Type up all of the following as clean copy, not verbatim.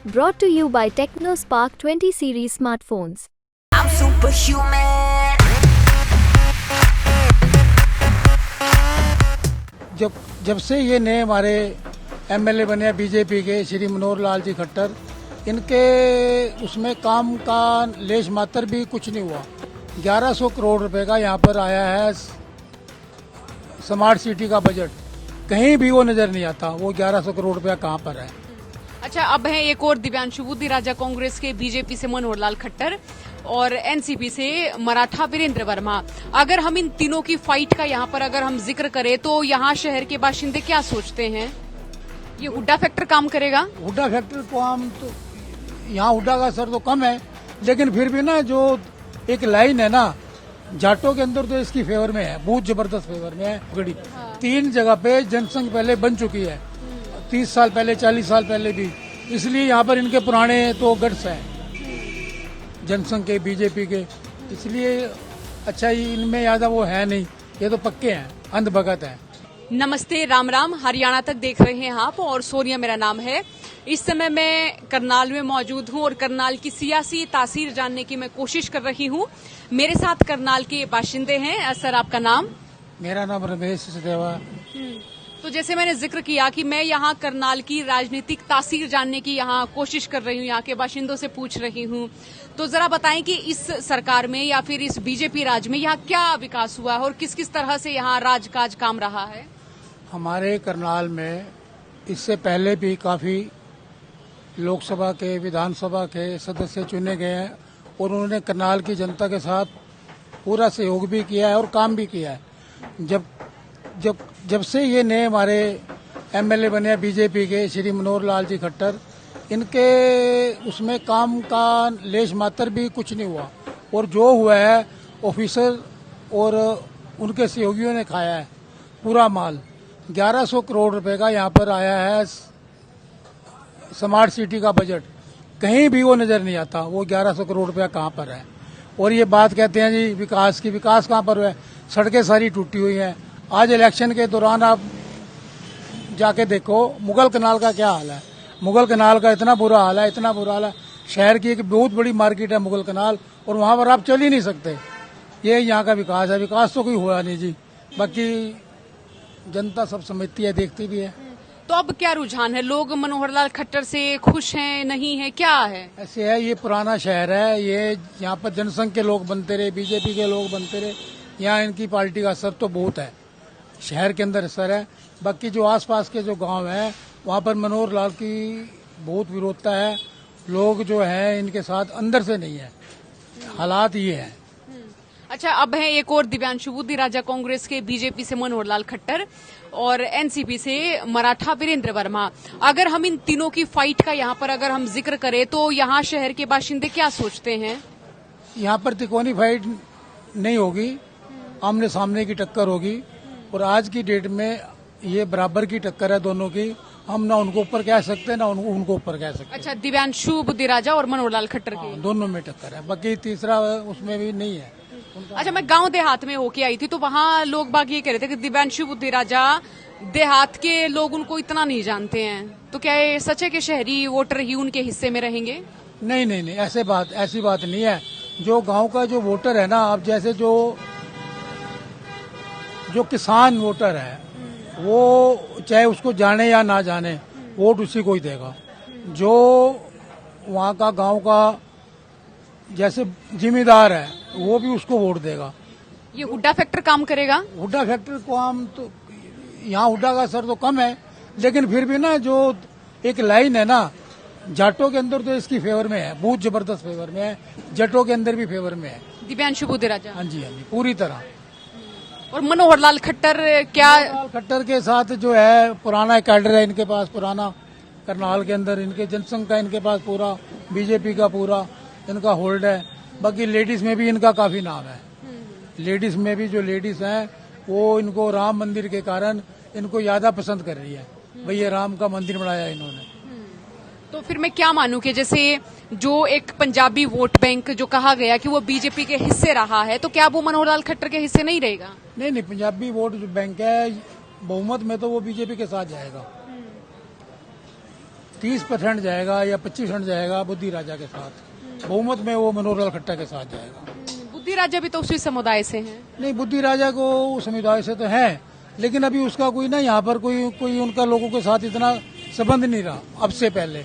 Brought to you by TechnoSpark 20 series smartphones. I'm superhuman. जब से ये नए हमारे एमएलए बने हैं बीजेपी के श्री मनोहर लाल जी खट्टर, इनके उसमें काम का लेश मात्र भी कुछ नहीं हुआ। 1100 करोड़ रुपए का यहाँ पर आया है स्मार्ट सिटी का बजट, कहीं भी वो नजर नहीं आता। वो 1100 करोड़ रुपया कहाँ पर है? अच्छा, अब है एक और दिव्यांशु बुद्धिराजा कांग्रेस के, बीजेपी से मनोहर लाल खट्टर और एनसीपी से मराठा वीरेंद्र वर्मा। अगर हम इन तीनों की फाइट का यहाँ पर अगर हम जिक्र करें तो यहाँ शहर के बाशिंदे क्या सोचते हैं? ये हुड्डा फैक्टर काम करेगा? हुड्डा फैक्ट्री को हम तो यहाँ हुड्डा का असर तो कम है, लेकिन फिर भी ना जो एक लाइन है ना जाटों के अंदर, तो इसकी फेवर में है, बहुत जबरदस्त फेवर में है। गड़ी 3 जगह पे जनसंघ पहले बन चुकी है, 30 साल पहले, 40 साल पहले भी। इसलिए यहाँ पर इनके पुराने तो गट्स हैं जनसंघ के, बीजेपी के, इसलिए अच्छा इनमें ज्यादा वो है नहीं, ये तो पक्के हैं, अंधभगत हैं। नमस्ते, राम राम। हरियाणा तक देख रहे हैं आप और सोनिया मेरा नाम है। इस समय मैं करनाल में मौजूद हूं और करनाल की सियासी तासीर जानने की मैं कोशिश कर रही हूं। मेरे साथ करनाल के बाशिंदे हैं। सर, आपका नाम? मेरा नाम रमेश सचदेवा। तो जैसे मैंने जिक्र किया कि मैं यहाँ करनाल की राजनीतिक तासीर जानने की यहाँ कोशिश कर रही हूँ, यहाँ के बाशिंदों से पूछ रही हूँ। तो जरा बताएं कि इस सरकार में या फिर इस बीजेपी राज में यहाँ क्या विकास हुआ है और किस किस तरह से यहाँ राजकाज काम रहा है? हमारे करनाल में इससे पहले भी काफी लोकसभा के, विधानसभा के सदस्य चुने गए हैं और उन्होंने करनाल की जनता के साथ पूरा सहयोग भी किया है और काम भी किया है। जब से ये नए हमारे एमएलए बने हैं बीजेपी के श्री मनोहर लाल जी खट्टर, इनके उसमें काम का लेश मात्र भी कुछ नहीं हुआ और जो हुआ है ऑफिसर और उनके सहयोगियों ने खाया है पूरा माल। 1100 करोड़ रुपए का यहाँ पर आया है स्मार्ट सिटी का बजट, कहीं भी वो नजर नहीं आता। वो 1100 करोड़ रुपया कहाँ पर है? और ये बात कहते हैं जी विकास की, विकास कहाँ पर है? सड़कें सारी टूटी हुई हैं। आज इलेक्शन के दौरान आप जाके देखो मुगल कनाल का क्या हाल है। मुगल कनाल का इतना बुरा हाल है, इतना बुरा हाल है। शहर की एक बहुत बड़ी मार्केट है मुगल कनाल, और वहां पर आप चल ही नहीं सकते। ये यहाँ का विकास है। विकास तो कोई हुआ नहीं जी, बाकी जनता सब समझती है, देखती भी है। तो अब क्या रुझान है? लोग मनोहर लाल खट्टर से खुश हैं, नहीं है, क्या है? ऐसे है, ये पुराना शहर है, ये यहाँ पर जनसंघ के लोग बनते रहे, बीजेपी के लोग बनते रहे, यहाँ इनकी पार्टी का असर तो बहुत है, शहर के अंदर असर है। बाकी जो आसपास के जो गांव हैं वहाँ पर मनोहर लाल की बहुत विरोधता है। लोग जो है इनके साथ अंदर से नहीं है, हालात ये है। अच्छा, अब है एक और दिव्यांशु बुद्धिराजा कांग्रेस के, बीजेपी से मनोहर लाल खट्टर और एनसीपी से मराठा वीरेंद्र वर्मा। अगर हम इन तीनों की फाइट का यहाँ पर अगर हम जिक्र करें तो यहाँ शहर के बाशिंदे क्या सोचते हैं? यहाँ पर तिकोनी फाइट नहीं होगी, आमने सामने की टक्कर होगी, और आज की डेट में ये बराबर की टक्कर है दोनों की। हम ना उनको ऊपर कह सकते ना उनको ऊपर कह सकते। अच्छा, दिव्यांशु बुद्धिराजा और मनोहर लाल खट्टर की दोनों में टक्कर है, बाकी तीसरा उसमें भी नहीं है। अच्छा, मैं गांव देहात में होके आई थी तो वहाँ लोग बाग ये कह रहे थे कि दिव्यांशु बुद्धिराजा, देहात के लोग उनको इतना नहीं जानते हैं। तो क्या ये सच है कि शहरी वोटर ही उनके हिस्से में रहेंगे? नहीं नहीं नहीं, ऐसी बात नहीं है। जो गांव का जो वोटर है ना, अब जैसे जो किसान वोटर है, वो चाहे उसको जाने या ना जाने, वोट उसी को ही देगा। जो वहाँ का गांव का जैसे जिम्मेदार है, वो भी उसको वोट देगा। ये हुड्डा फैक्टर काम करेगा? हुड्डा फैक्ट्री को हम तो यहाँ हुड्डा का असर तो कम है, लेकिन फिर भी ना जो एक लाइन है ना जाटों के अंदर, तो इसकी फेवर में है, बहुत जबरदस्त फेवर में है। जटों के अंदर भी फेवर में है दिव्यांशु बुद्धिराजा। हाँ जी, पूरी तरह। और मनोहर लाल खट्टर क्या? खट्टर के साथ जो है पुराना कैडर है इनके पास, पुराना करनाल के अंदर इनके जनसंघ का इनके पास पूरा, बीजेपी का पूरा इनका होल्ड है। बाकी लेडीज में भी इनका काफी नाम है। लेडीज में भी जो लेडीज हैं वो इनको राम मंदिर के कारण इनको ज्यादा पसंद कर रही है। भैया राम का मंदिर बनाया इन्होंने। तो फिर मैं क्या मानूं कि जैसे जो एक पंजाबी वोट बैंक जो कहा गया कि वो बीजेपी के हिस्से रहा है, तो क्या वो मनोहर लाल खट्टर के हिस्से नहीं रहेगा? नहीं, पंजाबी वोट जो बैंक है बहुमत में तो वो बीजेपी के साथ जाएगा। 30% जाएगा या 25% जाएगा बुद्धि राजा के साथ। बहुमत में वो मनोहर लाल खट्टर के साथ जाएगा। बुद्धि राजा भी तो उसी समुदाय से हैं। नहीं, बुद्धि राजा को समुदाय से तो है, लेकिन अभी उसका कोई ना यहाँ पर कोई उनका लोगों के साथ इतना संबंध नहीं रहा अब से पहले।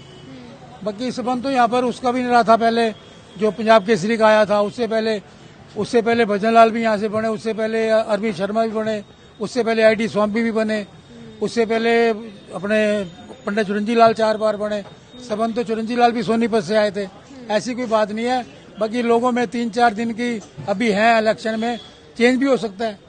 बाकी संबंध तो यहाँ पर उसका भी नहीं रहा था पहले, जो पंजाब केसरी का आया था उससे पहले भजन लाल भी यहाँ से बने, उससे पहले अरविंद शर्मा भी बने, उससे पहले ID स्वामी भी बने, उससे पहले अपने पंडित चिरंजी लाल 4 बार बने। संबंध तो चिरंजी लाल भी सोनीपत से आए थे, ऐसी कोई बात नहीं है। बाकी लोगों में 3-4 दिन की अभी है, इलेक्शन में चेंज भी हो सकता है।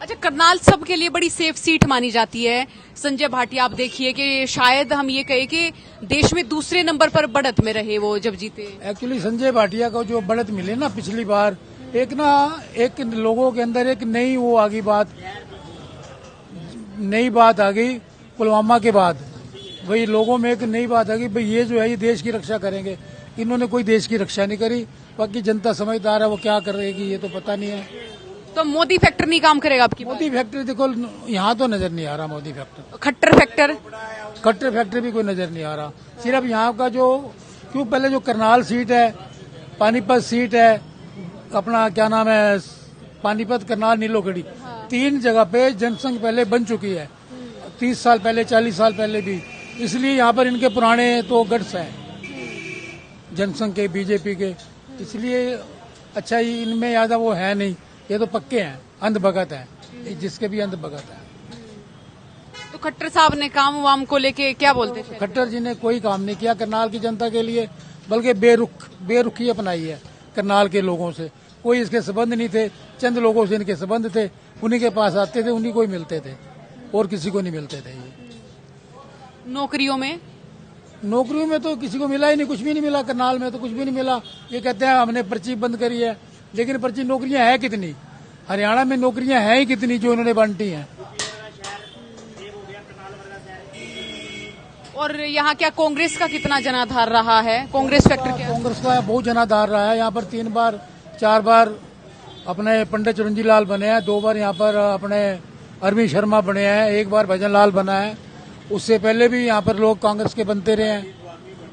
अच्छा, करनाल सब के लिए बड़ी सेफ सीट मानी जाती है। संजय भाटिया आप देखिए कि शायद हम ये कहे कि देश में दूसरे नंबर पर बढ़त में रहे वो जब जीते। एक्चुअली संजय भाटिया को जो बढ़त मिली ना पिछली बार, एक लोगों के अंदर एक नई बात आ गई पुलवामा के बाद। वही लोगों में एक नई बात आ गई, भाई ये जो है ये देश की रक्षा करेंगे। इन्होंने कोई देश की रक्षा नहीं करी। बाकी जनता समझदार है, वो क्या करेगी ये तो पता नहीं है। तो मोदी फैक्टर नहीं काम करेगा आपकी बात? मोदी फैक्ट्री देखो यहाँ तो नजर नहीं आ रहा। मोदी फैक्टर, खट्टर फैक्ट्री भी कोई नजर नहीं आ रहा। सिर्फ यहाँ का क्यों पहले जो करनाल सीट है, पानीपत सीट है, अपना क्या नाम है, पानीपत, करनाल, नीलोखेड़ी, 3 जगह पे जनसंघ पहले बन चुकी है 30 साल पहले, 40 साल पहले भी। इसलिए यहाँ पर इनके पुराने तो गट्स हैं जनसंघ के, बीजेपी के। इसलिए अच्छा इनमें ज्यादा वो है नहीं, ये तो पक्के हैं, अंधभगत हैं, जिसके भी अंधभगत हैं। तो खट्टर साहब ने काम वाम को लेके क्या बोलते थे? खट्टर जी ने कोई काम नहीं किया करनाल की जनता के लिए, बल्कि बेरुखी अपनाई है करनाल के लोगों से। कोई इसके संबंध नहीं थे, चंद लोगों से इनके संबंध थे, उन्हीं के पास आते थे, उन्हीं को ही मिलते थे, और किसी को नहीं मिलते थे। नौकरियों में तो किसी को मिला ही नहीं, कुछ भी नहीं मिला करनाल में, तो कुछ भी नहीं मिला। ये कहते हैं हमने पर्ची बंद करी है, लेकिन पर्ची नौकरियां है कितनी? हरियाणा में नौकरियां हैं ही कितनी जो इन्होंने बांटी हैं। और यहाँ क्या कांग्रेस का कितना जनाधार रहा है? कांग्रेस फैक्टर क्या? कांग्रेस का बहुत जनाधार रहा है। यहाँ पर 3-4 बार अपने पंडित चिरंजी लाल बने हैं, 2 बार यहाँ पर अपने अरविंद शर्मा बने हैं, 1 बार भजन लाल बना है। उससे पहले भी यहाँ पर लोग कांग्रेस के बनते रहे हैं।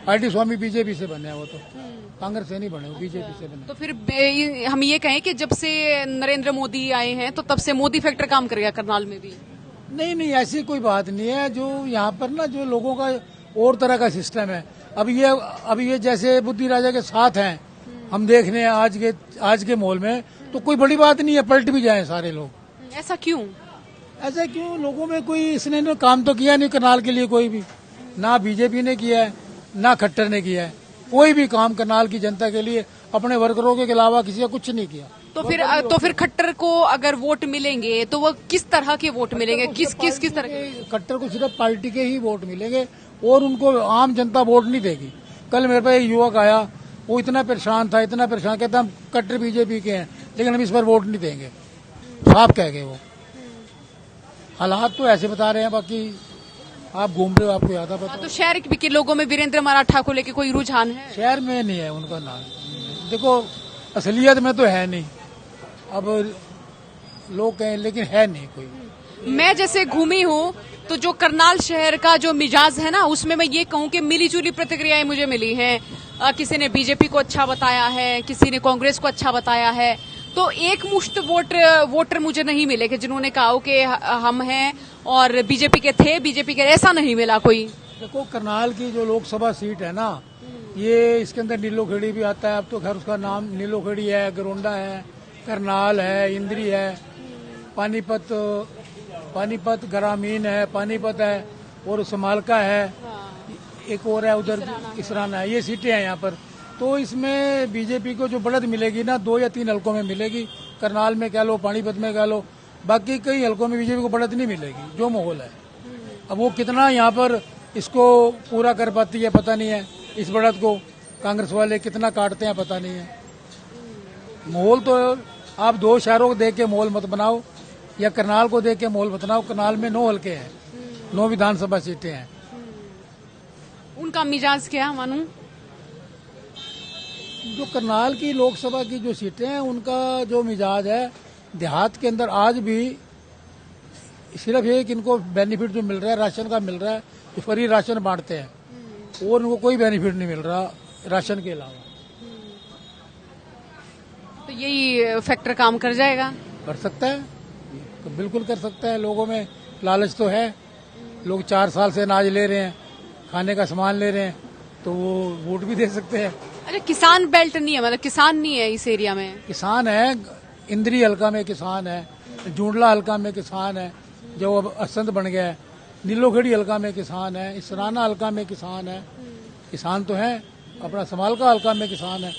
ID स्वामी बीजेपी से बने हैं, वो तो कांग्रेस से नहीं बने, वो बीजेपी से बने। तो फिर हम ये कहें कि जब से नरेंद्र मोदी आए हैं तो तब से मोदी फैक्टर काम करेगा करनाल में भी? नहीं, ऐसी कोई बात नहीं है। जो यहाँ पर ना जो लोगों का और तरह का सिस्टम है। अब ये जैसे बुद्धि राजा के साथ हैं, हम देख रहे हैं आज के माहौल में, तो कोई बड़ी बात नहीं है, पलट भी जाए सारे लोग। ऐसा क्यों? लोगों में कोई इसने काम तो किया नहीं करनाल के लिए, कोई भी ना बीजेपी ने किया है, ना खट्टर ने किया है। कोई भी काम करनाल की जनता के लिए अपने वर्करों के अलावा किसी का कुछ नहीं किया। तो फिर खट्टर को अगर वोट मिलेंगे तो वो किस तरह के वोट मिलेंगे? किस तरह के? खट्टर को सिर्फ पार्टी के ही वोट मिलेंगे, और उनको आम जनता वोट नहीं देगी। कल मेरे पास एक युवक आया, वो इतना परेशान कहता हम खट्टर बीजेपी के हैं, लेकिन हम इस पर वोट नहीं देंगे, साफ कह गए वो। हालात तो ऐसे बता रहे हैं, बाकी आप घूम रहे हो, आपको ज्यादा पता। तो शहर के लोगों में वीरेंद्र मराठा को लेके कोई रुझान है? शहर में नहीं है उनका नाम। देखो असलियत में तो है नहीं, अब लोग कहें, लेकिन है नहीं कोई। मैं जैसे घूमी हूँ तो जो करनाल शहर का जो मिजाज है ना, उसमें मैं ये कहूँ कि मिली जुली प्रतिक्रियाएं मुझे मिली हैं। किसी ने बीजेपी को अच्छा बताया है, किसी ने कांग्रेस को अच्छा बताया है। तो एक मुश्त वोटर मुझे नहीं मिले कि जिन्होंने कहा कि हम हैं और बीजेपी के थे, बीजेपी के, ऐसा नहीं मिला कोई। देखो करनाल की जो लोकसभा सीट है ना, ये इसके अंदर नीलोखेड़ी भी आता है। अब तो खैर उसका नाम नीलोखेड़ी है, गरोंडा है, करनाल है, इंद्री है, पानीपत ग्रामीण है, पानीपत है, और समालका है, एक और है उधर इसराना है। ये सीटें हैं यहाँ पर। तो इसमें बीजेपी को जो बढ़त मिलेगी ना, 2 या 3 हल्कों में मिलेगी। करनाल में कह लो, पानीपत में कह लो, बाकी कई हल्कों में बीजेपी को बढ़त नहीं मिलेगी, जो माहौल है। अब वो कितना यहाँ पर इसको पूरा कर पाती है पता नहीं है। इस बढ़त को कांग्रेस वाले कितना काटते हैं पता नहीं है। माहौल तो आप 2 शहरों को देख के माहौल मत बनाओ, या करनाल को देख के माहौल मत बनाओ। करनाल में 9 हल्के हैं, 9 विधानसभा सीटें हैं। उनका मिजाज क्या मानूं? जो करनाल की लोकसभा की जो सीटें हैं, उनका जो मिजाज है, देहात के अंदर आज भी सिर्फ एक इनको बेनिफिट जो मिल रहा है, राशन का मिल रहा है, जो फ्री राशन बांटते हैं, और उनको कोई बेनिफिट नहीं मिल रहा राशन के अलावा। तो यही फैक्टर काम कर जाएगा। कर सकता है, तो बिल्कुल कर सकता है। लोगों में लालच तो है, लोग 4 साल से अनाज ले रहे हैं, खाने का सामान ले रहे हैं, तो वो वोट भी दे सकते हैं। अच्छा, किसान बेल्ट नहीं है, मतलब किसान नहीं है इस एरिया में? किसान है, इंद्री हल्का में किसान है, जूंडला हल्का में किसान है जो अब असंध बन गया है, नीलोखेड़ी हल्का में किसान है, इसराना हल्का में किसान है। किसान तो है, अपना समालका हल्का में किसान है।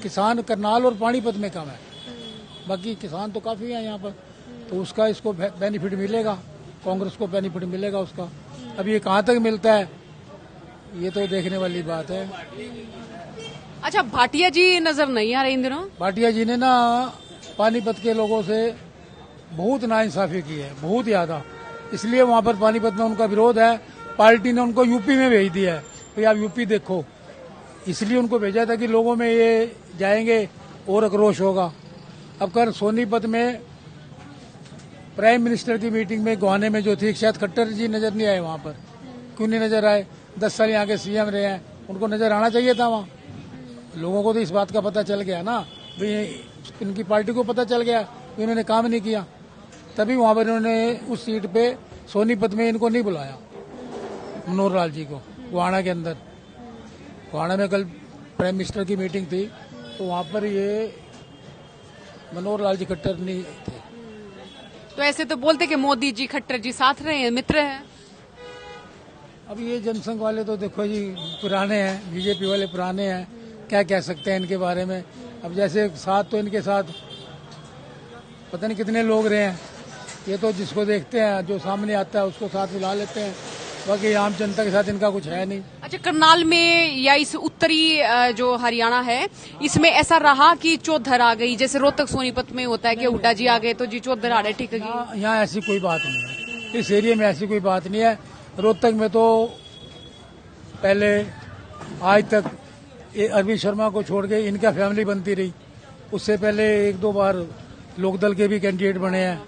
किसान करनाल और पानीपत में कम है, बाकी किसान तो काफी है यहाँ पर। तो उसका इसको बेनिफिट मिलेगा, कांग्रेस को बेनिफिट मिलेगा उसका। अब ये कहाँ तक मिलता है ये तो देखने वाली बात है। अच्छा, भाटिया जी नजर नहीं आ रहे इन दिनों? भाटिया जी ने ना पानीपत के लोगों से बहुत नाइंसाफी की है, बहुत ज्यादा। इसलिए वहां पर पानीपत में उनका विरोध है। पार्टी ने उनको यूपी में भेज दिया है, भाई आप यूपी देखो। इसलिए उनको भेजा था कि लोगों में ये जाएंगे और आक्रोश होगा। अब कर सोनीपत में प्राइम मिनिस्टर की मीटिंग में गुहाने में जो थी, शायद खट्टर जी नजर नहीं आए वहां पर। क्यों नहीं नजर आए? 10 साल यहाँ के सीएम रहे हैं, उनको नजर आना चाहिए था वहाँ। लोगों को तो इस बात का पता चल गया ना, भाई इनकी पार्टी को पता चल गया कि उन्होंने काम नहीं किया, तभी वहां पर इन्होंने उस सीट पे सोनीपत में इनको नहीं बुलाया, मनोहर लाल जी को। गुहाना के अंदर, गुहाना में कल प्राइम मिनिस्टर की मीटिंग थी, तो वहां पर ये मनोहर लाल जी खट्टर नहीं थे। तो ऐसे तो बोलते कि मोदी जी खट्टर जी साथ रहे हैं, मित्र हैं। अब ये जनसंघ वाले तो देखो जी पुराने हैं, बीजेपी वाले पुराने हैं, क्या कह सकते हैं इनके बारे में। अब जैसे साथ तो इनके साथ पता नहीं कितने लोग रहे हैं, ये तो जिसको देखते हैं जो सामने आता है उसको साथ मिला लेते हैं, बाकी आम जनता के साथ इनका कुछ है नहीं। अच्छा, करनाल में या इस उत्तरी जो हरियाणा है, इसमें ऐसा रहा कि चौधर आ गई, जैसे रोहतक सोनीपत में होता है कि हुड्डा जी आ गए तो जी चौधर आ रहे, ठीक है? यहाँ ऐसी कोई बात नहीं है, इस एरिया में ऐसी कोई बात नहीं है। रोहतक में तो पहले आज तक अरविंद शर्मा को छोड़ के इनका फैमिली बनती रही। उससे पहले 1-2 बार लोकदल के भी कैंडिडेट बने हैं,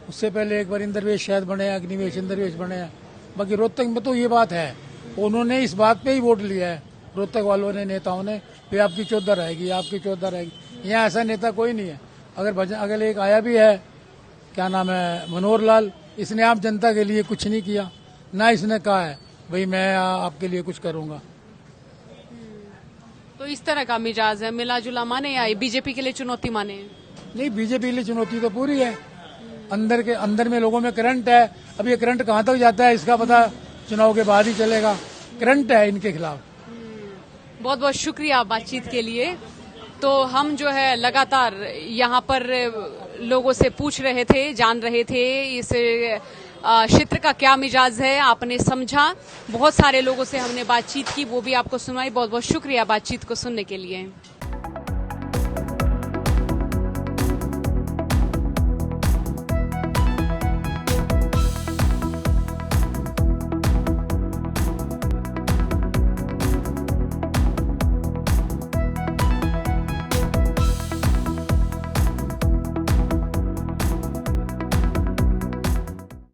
उससे पहले एक बार इंद्रवेश शायद बने हैं, अग्निवेश इंद्रवेश बने हैं। बाकी रोहतक में तो ये बात है, उन्होंने इस बात पे ही वोट लिया है रोहतक वालों ने, नेताओं ने, फिर आपकी चौधर आएगी, आपकी चौधर आएगी। यहाँ ऐसा नेता कोई नहीं है। अगर एक आया भी है, क्या नाम है, मनोहर लाल, इसने आम जनता के लिए कुछ नहीं किया, ना इसने कहा है भाई मैं आपके लिए कुछ करूंगा। तो इस तरह का मिजाज है, मिला जुला माने या बीजेपी के लिए चुनौती माने? नहीं, बीजेपी के लिए चुनौती तो पूरी है। अंदर में लोगों में करंट है। अब ये करंट कहाँ तक जाता है इसका पता चुनाव के बाद ही चलेगा। करंट है इनके खिलाफ। बहुत बहुत शुक्रिया बातचीत के लिए। तो हम जो है लगातार यहाँ पर लोगों से पूछ रहे थे, जान रहे थे इस क्षेत्र का क्या मिजाज है, आपने समझा। बहुत सारे लोगों से हमने बातचीत की, वो भी आपको सुनाई। बहुत बहुत शुक्रिया बातचीत को सुनने के लिए।